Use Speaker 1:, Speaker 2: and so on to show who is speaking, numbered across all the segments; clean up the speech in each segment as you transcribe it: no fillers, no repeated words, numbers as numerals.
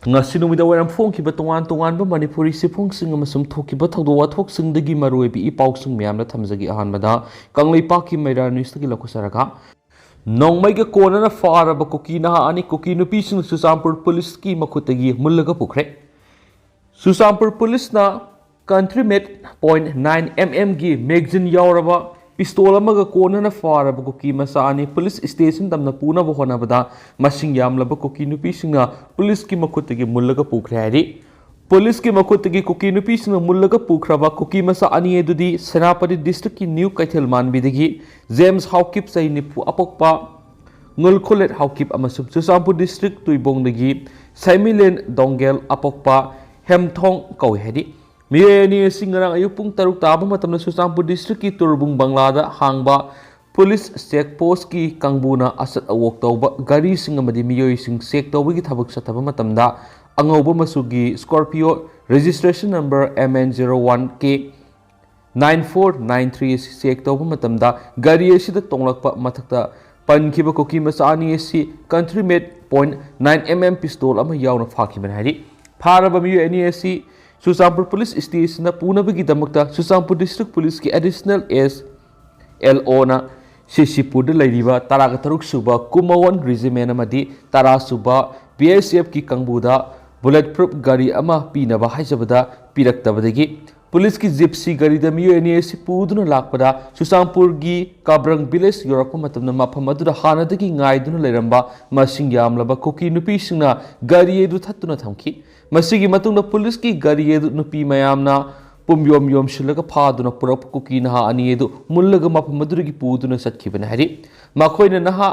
Speaker 1: ngasi numida wairam phongkiba tongan tonganba manipuri sifungsing amasum thokiba thawdo wathoksingi maroibi ipausing miyamna thamjagi ahanbada kangleipaki maira newsdagi lakusaraga nongmaiga konana faraba kuki naha ani kuki nupising Susampur police ki makhutagi mullaga pukre Susampur police na country made .9 mm gi magazine yauraba pistol amaga konana faraba kuki masani police station tamna puna bohonabada masing yamlaba kuki nupising police ki makhutagi mullaga pukre hari police ki makhutagi kuki nupising mullaga pukraba kuki masa ani edudi Senapati district ki new kaithel manbidagi James Haukip sai nipu apokpa ngulkholet Haukip amasum Susampur district tuibongdagi Saimilen Dongel apokpa Hemthong kawi hedi miyani singarang ayupung taruk taba matamna Susampur district ki turbung banglada hangba police check post ki kangbuna asat awok tawba gari sing amadi miyoi sing check tawbagi thabak sataba matamda angauba masugi Scorpio registration number MN01K 9493 check tawba matamda gari asida tonglakpa mathakta pankhiba kuki masani asi country made .9 mm pistol ama yauna fakhiban hari pharaba miyu NESC Susampur police station na punabagi damakta Susampur district police ki additional SLO na Sisipur da lairiba taraga taruk suba Kumawan regiment amadi tara suba BSF ki kangbuda bulletproof gari ama pinaba haijabada piraktabadagi police ki gypsy gari da miyo NESC puduna lakpada Susampur gi Kabrang village yorappa matamna mafam aduda hanadagi ngaiduna leiramba masing yamlaba kuki nupi singna gari edu thattuna thamki masigi matungda police ki gari edu nupi mayamna pumyom yom shilaga phaduna purap kuki naha ani edu mullaga mafam adurigi puduna satkibana hari makhoina naha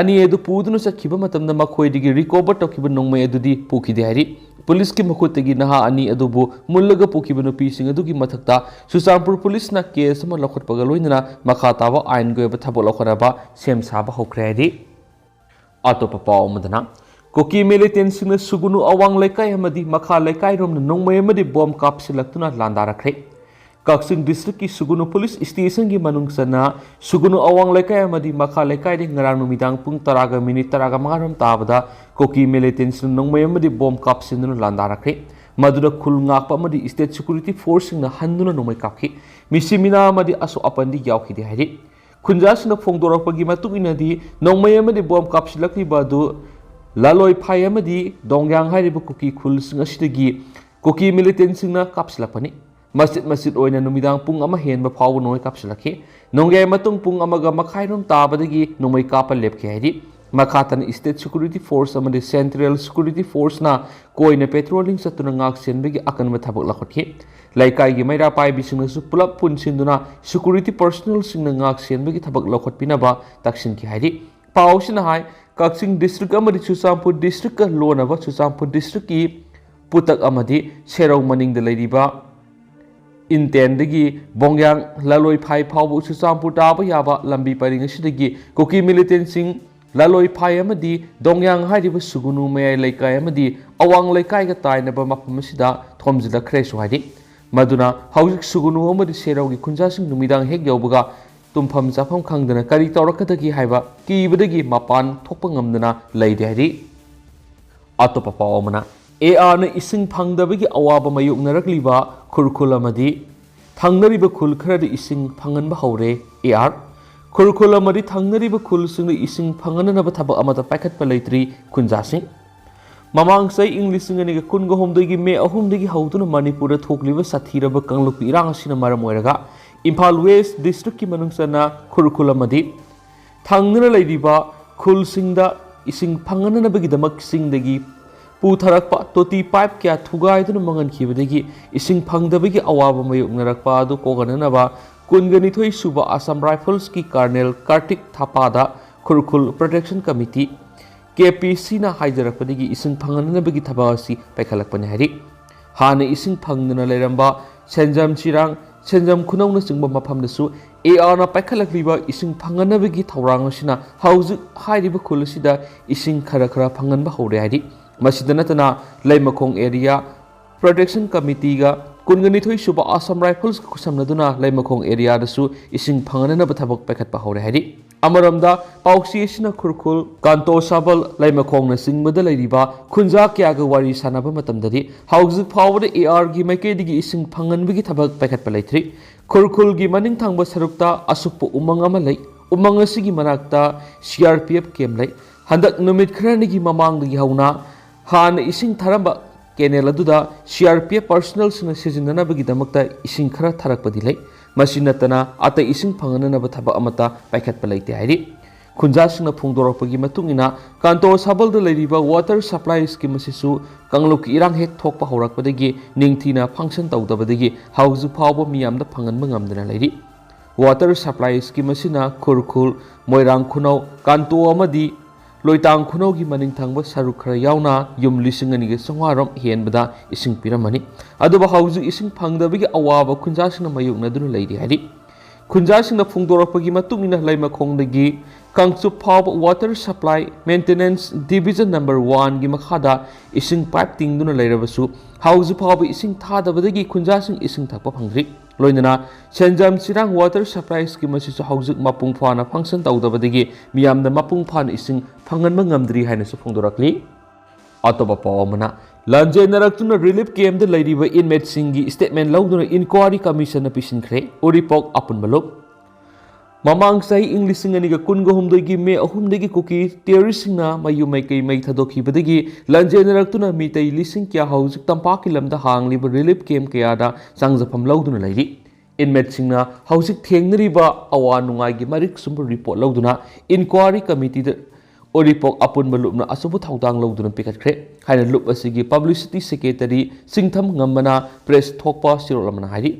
Speaker 1: ani edu puduna sakhiba matamda makhoidigi recover tokhiba nongmai edudi pukhide hari police ki makhutagi naha ani adubu mullaga pukhiba nupi sing adugi mathakta Susampur police na case ma lakhotpaga loinana makha taba ain goeba thabo lakhonaba sem saba hokre hari atopa paw madana Kuki militant singna sugunu awang laikai amadi makha laikai romna nongmai amadi bomb kapsilaktuna landarakhre Kaksing district ki sugunu police station ki manungsana sugunu awang laikai amadi makha laikai de ngarang numidang pung taraga minute taraga mangaram tabada Kuki militant sing nongmai amadi bomb kapsinuna landarakhre madura khul ngakpa amadi state security force singna handuna nongmai kapki misimina amadi aso apandi yaukhide hari khunjasna phongdorakpagi matunginadi nongmai amadi bomb kapsilakni badu laloi phai amadi dongyang hairiba kuki khul sing asidagi kuki militant singna kapsilakpani masjid oina numidang pung ama henba phawu noi kapsilakhi nongai matung pung amaga makhairom tabadagi nomai kapa lepkhe hairi makhatan state security force amadi central security force na koina patrolling satuna ngak senbegi akanma thabak lakhotki laikai gi maira pai bisingna su pulap punsinduna security personnel singna ngak senbegi thabak lakhotpina ba taksinkhre hairi pausina hai Kaksing district amadi Susampur district ka lonaba Susampur district ki putak amadi serau maning da lairiba intendagi bongyang laloi phai phawbu Susampur taba yaba lambi paring asidagi kuki militant sing laloi phai amadi dongyang hairiba sugunu mayai laikai amadi awang laikai ga tainaba mafam asida thomjida khresu haidi maduna haujik sugunu amadi serau gi khunjasing numidang hek yaubaga tumpham chafam khangdana kari tawrakadagi haiba kibadagi mapan thokpa ngamdana leide hari atopa pawamana AR na ising phangdabagi awaba mayuknarakliba khurkhul amadi thangnariba khul kharadi ising phanganba haure AR khurkhul amadi thangnariba khul singna ising phangananaba thaba amata paikhatpa leitri khunjasing mamang sai English ngani ga kunga homdagi me ahumdagi hauduna Manipur thokliba sathiraba kanglupi irang asina maram oiraga Imphal West district ki manungsana khurkhul amadi thangnana leiriba khul singda ising phangana bagi damak singdagi putharakpa toti pipe kya thugai dun mangan khibadagi ising phangdabagi awaba mayuknarakpa adu kogananaba kungani thoi suba Assam Rifles ki Colonel Kartik Thapada khurkhul protection committee KPC na haijarakpadagi ising phangana bagi thabasi paikhalakpani hari hana ising phangdana leiramba senjam chirang senjam khunawna singba mafamdasu AR na paikhalakliba ising phanganabagi thawrang asina haujuk hairiba khul asida ising khara khara phanganba hore hari masida natana laimakong area protection committee ga kungani thoi suba Assam Rifles kusamnaduna laimakong area dasu ising phanganana bathabak paikhatpa hore hari अमरमदा पाउसी असिना खुरखुल Kanto साबल लाइमखोंगना सिंगबदा लैरिबा खुंजा क्यागा वारी सानाबा मतमददि हाउजिक फावबदा AR गी माइकेदिगी इसिंग फंगनबगी थबक पैखतपा लैथ्रि खुरखुल गी मनिंग थांगबा सरुकता असुकपो उमंग अमा लै उमंग असिगी मनाकता CRPF केम लै हंदक नुमित खरनिगी ममांगदगी हौना हान इसिंग थरंबा kennel अदुदा CRPF personal सिंग सिजिननबगीदमकता इसिंग खरा थरकपदि लै मसी नतना अत इसिंग फंगननब थबक अमता पैखतपा लैते हाइरि खुंजासिंगना फोंदोरकपगी मतुंगिना कांतो साबलदा लैरिबा वाटर सप्लाई स्कीम असिसु कंगलुकी इरांग हेक थोकपा हौरकपदगी निंगथीना फंक्शन तौदबदगी हाउजु फावबा मियामदा फंगनबा ngamdana लैरि वाटर सप्लाई स्कीम असिना खुरखुल मोइरांग खुनौ कांतो अमदी लोइतांग खुनौगी मनिंग थांगबा सरुक खरा यावना युम लिसिंग अनिगे संवारम हेनबदा इसिंग पिरमनि अदुबा हाउजु इसिंग फंगदबगी अवाबा खुंजासिंगना मायुकनदुना लैरि हाइरि खुंजासिंगना फोंदोरकपगी मतुंगिना लैमखोंगदगी कांगचुप फाव water supply maintenance division number 1 गी मखादा इसिंग पाइप तिंगदुना लैरबसु हाउजु फाव इसिंग थादबदगी खुंजासिंग इसिंग थकपा फंगद्रि लोइनना Senjam Chirang water supply scheme असिसु हाउजु मपुंग फाना फंक्शन तौदबदगी मियामदा मपुंग फान इसिंग फंगनबा ngamdri हाइनसु फोंदोरकली अतोबा पावमना लांजेनरक्तुना रिलीफ केम्प द लैरिबा इनमेट सिंगी स्टेटमेंट लौदुना इंक्वायरी कमीशन पिसिनख्रे ओरिपोक अपुनबलोक ममांग सही इंग्लिशिंग अनिगा कुनगा हुमदगी मे अहुमदगी कुकी टेररिस्टना मयु मैकई मै थदोखिबदगी लांजेनरक्तुना मितै लिसिंग क्या हाउजिक तंपाकी लमदा हांगलिबा रिलीफ केम्प कयादा सांगजफम लौदुना लैरि इनमेट सिंगना हाउजिक थेंगनरिबा अवा नुंगाइगी मरिक सुंब रिपोर्ट लौदुना इंक्वायरी कमिटी द ओरिपोक अपुनबा लुपना असुबु थौदांग लौदुना पिकटख्रे हाइना लुप असिगी पब्लिसिटी सेक्रेटरी सिंगथम ngambana प्रेस थोकपा सिरोलमना हाइरि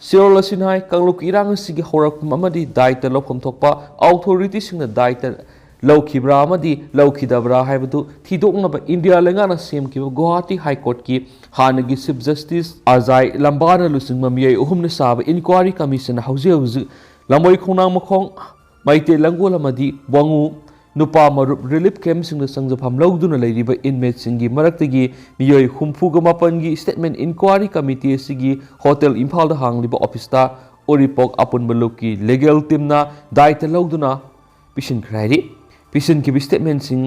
Speaker 1: सिरोल असिनाय कंगलुक इरांग असिगी हौरकम अमदि दायित्व लौखम थोकपा अथॉरिटी सिंगना दायित्व लौखिब्रा अमदि लौखिदब्रा हाइबदु थिदोंगनबा इंडिया लेंगाना सेमकिबा गुवाहाटी हाई कोर्ट की हानगी चीफ जस्टिस अजय लंबाना लुसिंगमा मियै उहुमना साबा इंक्वायरी कमीशन हौजे लमोई खोंनांग मखोंग माइते लंगोल अमदि वांगु नुपा मरुप रिलीफ कैम्प सिंग संजफम लौदुना लैरिबा इनमेट सिंगी मरक्तगी मियोय हुमफुगा मापनगी स्टेटमेंट इंक्वायरी कमिटी सिगी होटल इम्फाल दा हांगलिबा ऑफिसता ओरिपोक अपुनबलुकी लीगल टीमना दायित्व लौदुना पिसिनख्राइरि पिसिनकी स्टेटमेंट सिंग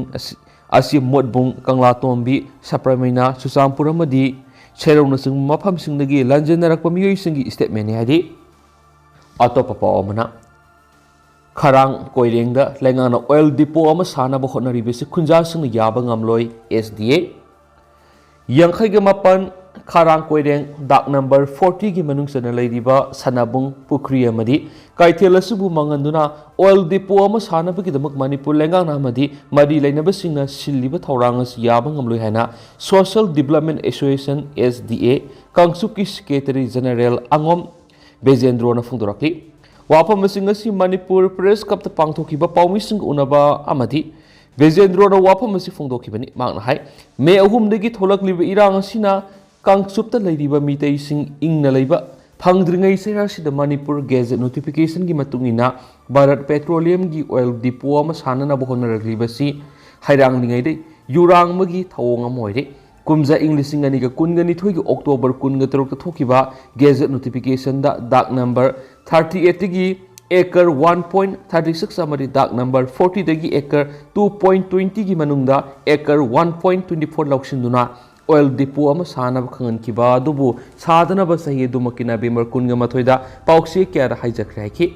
Speaker 1: असि मोटबुंग कंगला तोंबी सप्रामैना सुसामपुर अमदि सेरौना सिंग मफम सिंगदगी लांजेनरकपा मियोय सिंगी स्टेटमेंट हाइरि अतोपा पावमना खरांग कोइरेंग लेंगाना ऑयल डिपो अमा सानब होटनरिबेसि खुंजासिंग याबा ngamloi SDA यांखैगे मापन खरांग कोइरेंग डाक नंबर 40 की मनुंगसना लैरिबा सनाबुंग पुखरी अमदि काइथेलसुबु मंगंदुना ऑयल डिपो अमा सानबगिदमक मणिपुर लेंगाना अमदि मरि लैनबसिंगना सिल्लिबा थौरांगस याबा ngamloi हाइना सोशल डेवलपमेंट एसोसिएशन SDA कांगसुकी सेक्रेटरी जनरल अंगोम बेजेंद्रोना फोंदोरकली वाफम मणिपुर प्रेस कप पांथोखिबा पाउमिसिंग उनबा अमदि बेजेंद्रोना वाफम फोंदोखिबनि मांगना हाय मे अहुमदगी थोलकलिबा इरांग असिना कांगसुप्ता लैरिबा मितैसिंग इंगना लैबा फंगद्रिङै सेरासिदा मणिपुर गेजेट नोटिफिकेशन की मतुंगिना भारत पेट्रोलियम की ऑयल डिपो अमा साननबा होनरग्लिबसि हाइरांगलिङैदे युरांगमगी थौंग अमोइरे कुमजा इंग्लिशिंग अनिगा कुनगनिथोई की अक्टोबर कुनगतरुक थोकिबा गेजेट नोटिफिकेशन दा डाक नंबर 38 की एकर 1.36 अमरी डाक नंबर 40 दगी एकर 2.20 की मनुंगदा एकर 1.24 लौसिंदुना ऑयल डिपो अमा सानब खंगनखिबा दुबु सादनब सही दुमकिना बेमर कुनगा मथोइदा पाउक्सी क्यार हाइजख्रे हाइखि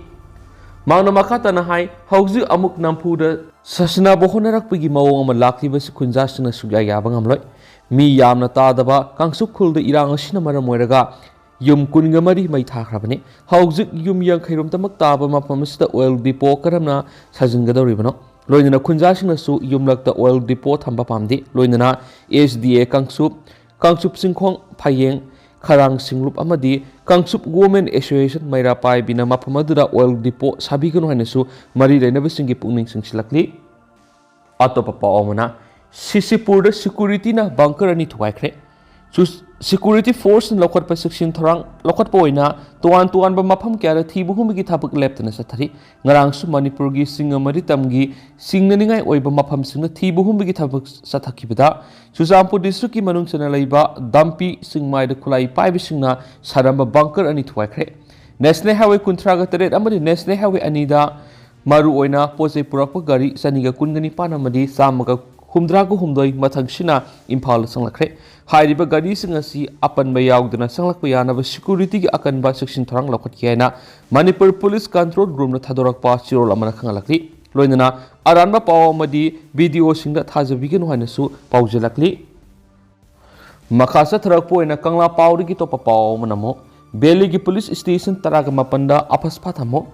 Speaker 1: मांगना मखातना हाय हौजि अमुक नमफुदा ससना बहोनरकपगी मवोंग अमा लाखलिबसि खुंजासिना सुया याबा ngamloi मी यामना तादबा कांगसुक खुलद इरांग असिना मरम ओइरगा युम कुनगा मरी मै थाख्रबने हौजिक युम यांखैरोम तमक ताबा मफमसिदा ऑयल डिपो करमना साजिनगदौरिबनो लोइनना खुंजासिंगसु युमलक्ता ऑयल डिपो थंबा पामदि लोइनना SDA कांगसुप सिंखोंग फायेंग खरांग सिंगलुप अमदि कांगसुप गवर्नमेंट एसोसिएशन मैरा पाइबिना मफमदुदा ऑयल डिपो साबिगनो हाइनसु मरी लेनबसिंगी पुंगनिंग सिंगसिलकली अतोपा पावमना सिसिपुर सिक्योरिटी ना बंकर अनि थुवाइख्रे सिक्योरिटी फोर्स लखट सेक्शन थोरांग लखट पोइना तोवान तोवान मफम क्या थीबुहुमगी थाबक लेप्तना सथरी ngarangsu मणिपुर की सिंगमरी तमगी सिंगननिंगाई ओइबा मफम सिंग थीबुहुमगी थाबक सथखिबदा सुसामपुर डिस्ट्रिक्ट की मनुंगसना लैबा दम्पी सिंगमाइद खुलाई पाइबिसिंगना सारंबा बंकर अनि थुवाइख्रे नेशनल हाईवे 38 अमरी नेशनल हाईवे अनिदा Maru oina posei purakpa gari saniga kungani panamadi samaga humdragu humdoi mathangsina Imphal sanglakre. Hairiba gari singasi apan bayaugdana sanglakpa yanaba security gi akan ba section tharang lokhat kiana Manipur Police Control Room na thadorakpa chirol amana khangalakli. Loinana aranba pawamadi video singda thajabigenu hanasu pawjalakli. Makasa tharakpo oina Kangla Pawri gi topa pawamanamo Beli gi police station taraga mapanda apas pathamo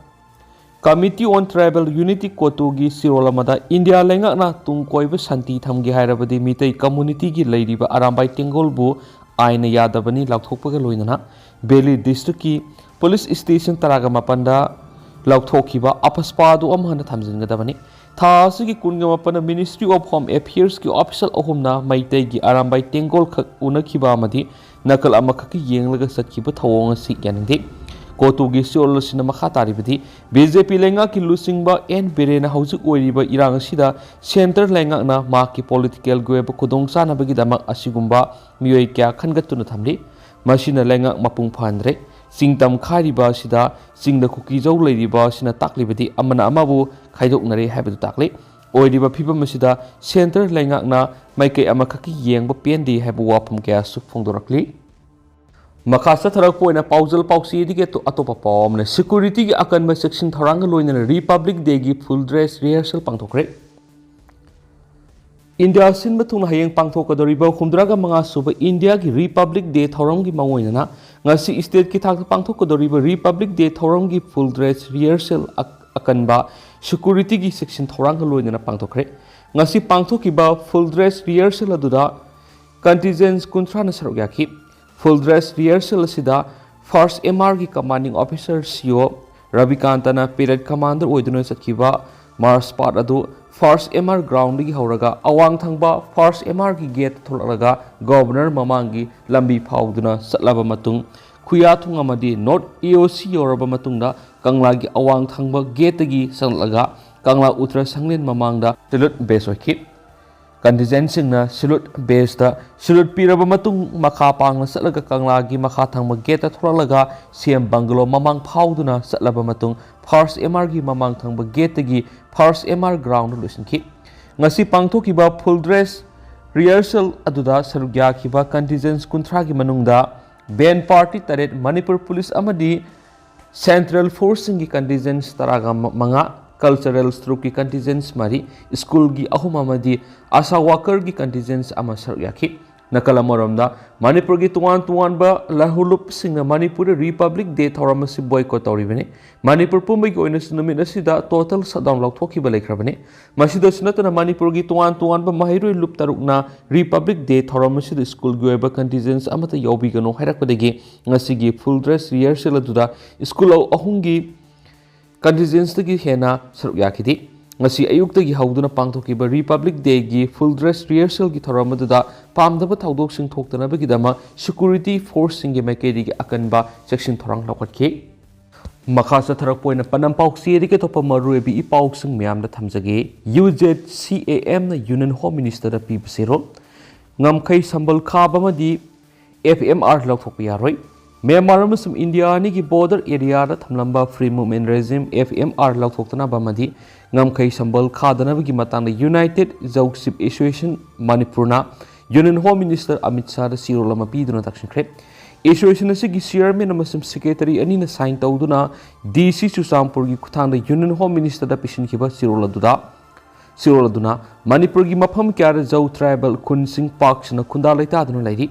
Speaker 1: Committee on Tribal Unity Kotugi Sirolamada India Lengakna Tungkoiba Santi Thamgi Hairabadi Mitei Community gi Ladiba Arambai Tengolbu Aina Yadabani Laukhopaga Loinana Beli District ki Police Station Taraga Mapanda Laukhokiba Apaspadu Amhana Thamzingadabani Thasigi Kungamapana Ministry of Home Affairs ki official ohumna Maitei gi Arambai Tengol Unakiba Amadi Nakal Amakaki Yenglaga Satkiba Thawonga Si Yanindi Kotugi Siol Sinama Khataribadi BJP Lenga ki Lusingba N Berena Haujuk Oiriba Irang Sida Center Lenga na Maki Political Gweba Kudong Sana Bagidama Asigumba Mioi Kya Khangatuna Thamli Masina Lenga Mapung Pandre Singtam Khariba Sida Sing the Kuki Jau Ladiba Sina Taklibadi Amana Amabu Kaidok Nare Habit Takli Oiriba Pipa Masida Center Lenga na Maike Amakaki Yengba Pendi Habu Wapum Kya Supfondorakli Makasa tharak po na pauzal pausi di ke to atopa pawam na security gi akan ba section tharang loina Republic Day gi full dress rehearsal pangthokre India sin bathung hayeng pangthokadoriba humdraga mga suba India gi Republic Day thoram gi mawoina na ngasi state ki thak pangthokadoriba Republic Day thoram gi full dress rehearsal akan ba security gi section tharang loina pangthokre ngasi pangthokiba full dress rehearsal aduda contingents kunthra na sarok yakhi Full dress rehearsal sida First MR ki commanding officer CEO Ravikantana period commander oiduna satkiba Mars part adu First MR ground gi horaga awang thangba First MR ki gate tholaga governor mamangi lambi phauduna satlaba matung khuyathung amadi North EOC yoraba matungda Kangla gi awang thangba gate gi sanglaga Kangla Uttara Sanglen mamangda tilut base oikhi Contingent singna silut base da silut piraba matung makha pangna satlaga Kangla gi makha thangma gate thoralaga CM Bangalo mamang phauduna satlaba matung First MR gi mamang thangba gate gi First MR ground lusinki ngasi pangthokiba full dress rehearsal aduda sarugya khiba contingents kunthra gi manungda band party taret Manipur Police amadi Central Forcing gi contingents taraga manga cultural stroke ki contingents mari school gi ahum amadi asa worker gi contingents ama saryakhi nakala moromda Manipur gi tuan ba lahulup singna Manipur Republic Day thoramasi boycott toribane Manipur pumbai gi oina sinamit asida total shutdown laukhoki ba lekhrabane masida sinatana Manipur gi tuan ba mahiroi lup tarukna Republic Day thoramasi school gi oiba contingents amata yobi gano hairakpadagi ngasi gi full dress rehearsal aduda school ahungi contingents gi hena saruk yakhidi ngasi ayuk gi hauduna pangthokiba Republic Day gi full dress rehearsal gi thoramadada pamdaba thaudok sing thoktana bagidama security force sing gi maikeri gi akanba section thorang lokhatki makhasa tharak poina panam pauk si ri ke topa maru bi pauk sing myam da thamjage UZCAM na Union Home Minister da pibsero ngamkhai sambal khaba madi FMR lokthok yaroi Myanmar amasum India ni gi border area da thamlamba free movement regime FMR lauthoktana bamadi ngamkhai sambal khadana gi matang United Zawsip Association Manipurna Union Home Minister Amit Shah da sirolama piduna taksinkhre Association asi gi chairman amasum secretary ani na sign tawduna DC Chusampur gi kuthang da Union Home Minister da pisin khiba siroladuna Manipur gi mafam kyar Zaw tribal Kunsing Park na khunda laita aduna lairi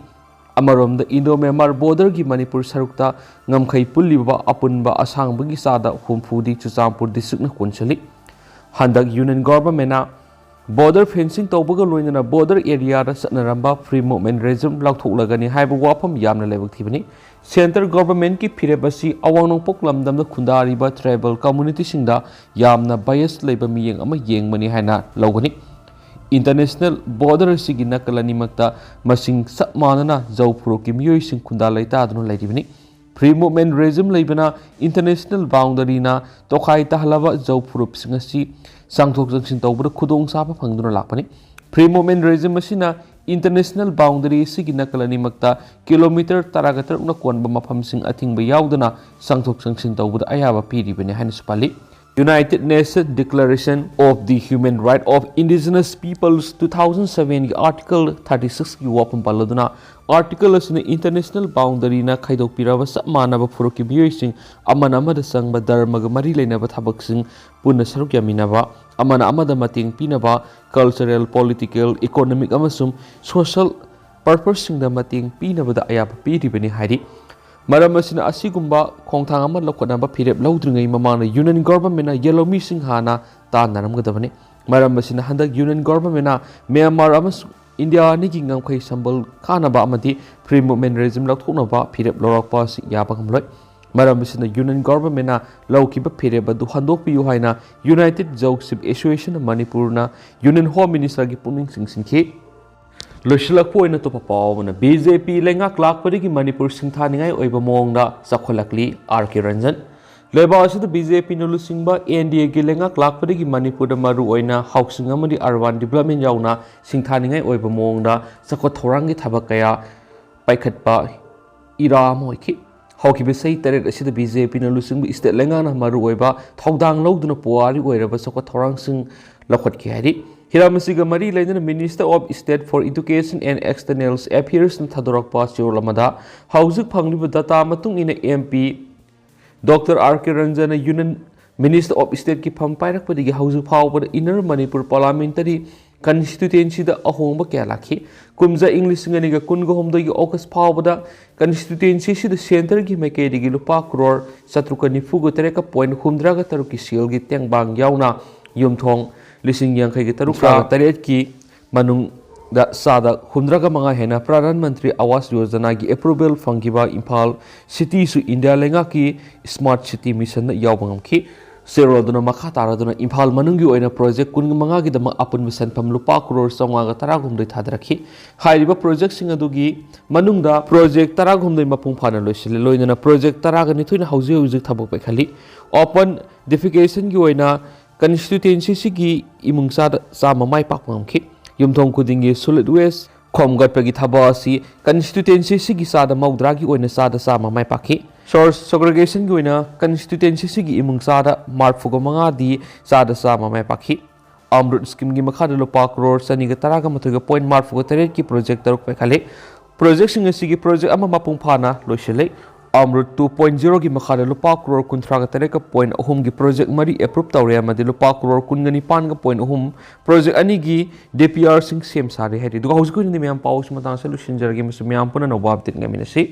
Speaker 1: Amarom the Indo-Myanmar border gi Manipur sarukta ngamkhai pulliba apunba asang bagi sada humfudi Chusampur district na konchali handak union government na border fencing tawbaga loinana border area da satnaramba free movement regime lauthoklagani haiba wafam yamna lebak thibani central government ki phirebasi awangnong poklamdam da khundariba tribal community singda yamna bias leiba miyeng ama yengmani haina logani International border sigi nakalani makta masing sakmanana zawpuro ki miyoi sing khunda laita adunu laidibani free movement regime laibana international boundary na tokhai tahlaba zawpuro singasi sangthok jangsin tawbra khudong sapa phangduna lakpani free movement regime asina international boundary sigi nakalani makta kilometer taragatar na konba mafam sing athingba yaudana sangthok jangsin tawbra ayaba piribani haina supali United Nations Declaration of the Human Rights of Indigenous Peoples 2007 Article 36 की वापम पालदुना Article असने International Boundary ना खाइदोक पिरावा सब मानव फुरुक की बियोइसिंग अमन अमद संग धर्म मरी लेनबा थबकसिंग पुनः सरुक यामिनबा अमन अमद मतिंग पिनबा cultural, political, economic अमसुम social purpose सिंग दा मतिंग पिनबदा अयाप पिरिबनि हाइदि मरम असिना असिगुम्बा खोंथांग अमा लौखनाबा फिरेब लौद्रिङै ममांग यूनियन गवर्नमेंट येलो मिसिंग हाना तानरमगदबने मरम असिना हंदक यूनियन गवर्नमेंट म्यांमार अमसुंग इंडिया निगी ngамखै संबल खानाबा अमदि फ्री मूवमेंट रेजिम लौथोकनबा फिरेब लौरकपा याबगमलोय मरम असिना यूनियन गवर्नमेंट लौकिबा फिरेब अदु हंदोकपियु हाइना यूनाइटेड जोगशिप एसोसिएशन मणिपुरना यूनियन होम मिनिस्टर की पुनिंग सिंसिंखि लोशलकपोइना तो पावना बीजेपी लेंगाक लाखपदगी मणिपुर सिंथानिङाइ ओइबा मोंगदा सखोलकली आरके रंजन लेबासिद बीजेपी नुलुसिंबा एनडीए की लेंगाक लाखपदगी मणिपुर मरु ओइना हाउसिंग अमदि अर्बन डेवलपमेंट याउना सिंथानिङाइ ओइबा मोंगदा सखो थौरांगी थबक कया पाइखटपा इराम होइखि हौकिबे सही तरेट असिद बीजेपी नुलुसिंबा स्टेट लेंगाना मरु ओइबा थौदांग लौदुना पुआरि ओइरबा सखो थौरांसिंग लखटखि हाइदि हिरामसिग मरी लेना minister of state for education and external affairs थादोरकपा चिरोलमदा हौजिक फंगलिब डाटा मतुंग इन MP doctor RK Ranjan union minister of state की फम पाइरकपदगी हौजिक फावबद इनर मणिपुर पार्लियामेंटरी कंस्टिट्यूएंसी दा अहोंब क्या लाखि कुमजा इंग्लिश ngani कुनगोहमदगी ऑगस्ट फावबदा कंस्टिट्यूएंसी सिद सेंटर की मेकेदगी लुपा करोड़ सत्रुकनि फुगु तरेका पॉइंट हुमद्रागा तरुकी सेल की तेंगबांग याउना युमथोंग लिसिंग यांखै की तरुका तरेट की मनुंग दा सादा हुमद्रागा मंगा हेना प्रधानमंत्री आवास योजना की अप्रूवल फंगिबा इम्फाल सिटी सु इंडिया लेंगा की स्मार्ट सिटी मिशन यावबंगमखि सेरोदुना मखा तारादुना इम्फाल मनुंगी ओइना प्रोजेक्ट कुन मंगा की दमा अपन मिशन फम लुपा करोड़ संवागा तरा गुमदै थादरखि हाइरिबा प्रोजेक्ट सिंग अदुगी मनुंगदा प्रोजेक्ट तरा गुमदै मपुंग फाना लोइसिले लोइना प्रोजेक्ट तरा गनि थुइना हौजे हौजे थबक पैखली ओपन डिफिकेशन की ओइना कंस्टिट्यूएंसी की इमुंगसा चाम माइ पाकमखि युमथोंग खुदिंगी सोलिड वेस्ट खोमगटपगी थबासी कंस्टिट्यूएंसी की सादा मौद्रा की ओइना सादा चाम माइ पाखि सोर्स सेग्रीगेशन की ओइना कंस्टिट्यूएंसी की इमुंगसा मार्फुग मंगा दी सादा चाम माइ पाखि अमृत स्कीम की मखा लुपा करोड़ सनी तरागा मथुग पॉइंट मार्फुग तरेट की प्रोजेक्ट तरुक पैखले प्रोजेक्ट सिंग की प्रोजेक्ट अमा मपुंग फाना लोइसले अमृत 2.0 की मखा लुपा करोड़ कुंथ्रागा तरेक पॉइंट अहुम की प्रोजेक्ट मरी एप्रूव तौरे अमदि लुपा करोड़ कुनगनी पान पॉइंट अहुम प्रोजेक्ट अनि की डीपीआर सिंग सेम सारे है दुगा हौजिक नि म्याम पाउस मतांग सलुशन जरगे मस म्याम पुना नवाब दिन गमिनसी।